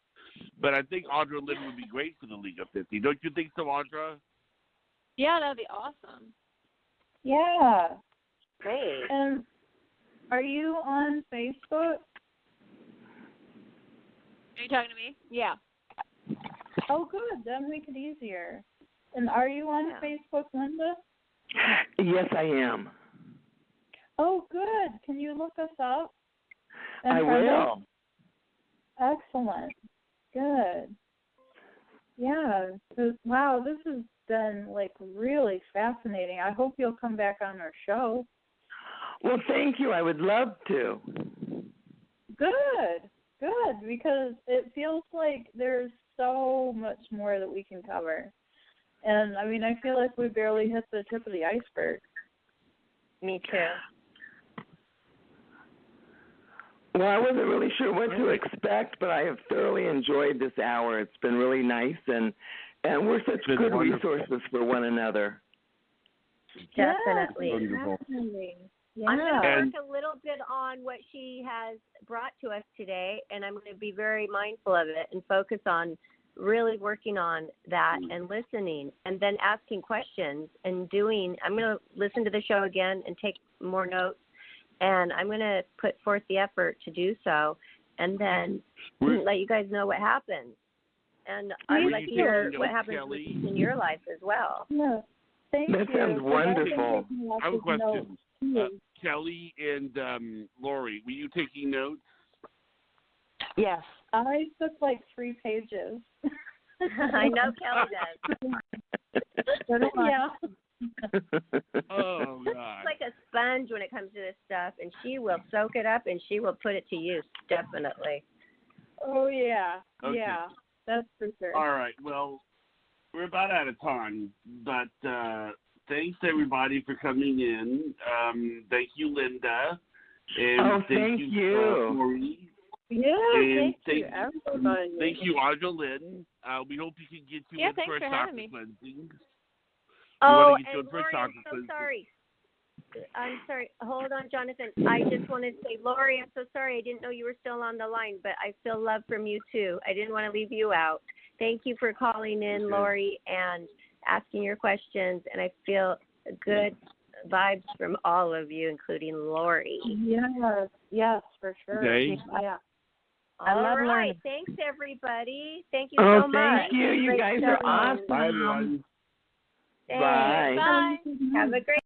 But I think Audra Lynn would be great for the League of 50. Don't you think so, Audra? Yeah, that'd be awesome. Yeah. Great. And are you on Facebook? Are you talking to me? Yeah. Oh, good. That'll make it easier. And are you on Facebook, Linda? Yes, I am. Oh, good. Can you look us up? I will. Excellent. Good. Yeah. Wow, this has been like really fascinating. I hope you'll come back on our show. Well, thank you. I would love to. Good, because it feels like there's so much more that we can cover. And, I mean, I feel like we barely hit the tip of the iceberg. Me too. Well, I wasn't really sure what to expect, but I have thoroughly enjoyed this hour. It's been really nice, and we're such good resources for one another. Definitely. Wonderful. Yeah. I'm going to work a little bit on what she has brought to us today, and I'm going to be very mindful of it and focus on really working on that and listening, and then asking questions and doing. I'm going to listen to the show again and take more notes, and I'm going to put forth the effort to do so, and then let you guys know what happens. And I'd like to hear what happens in your life as well. Yeah. Thank you. That sounds wonderful. I have a question. Kelly and Lori, were you taking notes? Yes. I took like 3 pages. I know Kelly does. Yeah. Oh, God. She's like a sponge when it comes to this stuff, and she will soak it up and she will put it to use, definitely. Oh, yeah. Okay. Yeah, that's for sure. All right. Well, we're about out of time, but thanks, everybody, for coming in. Thank you, Linda. And thank you. Lori. Yeah, and thank you, everybody. Thank you, Audra Lynn. We hope you can get you in for a chakra cleansing. Oh, and Lori, I'm so sorry. I'm sorry. Hold on, Jonathan. I just wanted to say, Lori, I'm so sorry. I didn't know you were still on the line, but I feel love from you, too. I didn't want to leave you out. Thank you for calling in, Lori, and asking your questions, and I feel good vibes from all of you, including Lori. Yes, for sure. Okay. Yeah. I love All right. learning. Thanks, everybody. Thank you Oh, so much. thank you. You Great guys are show. awesome. Bye, everyone. Thanks. Bye. Bye. Have a great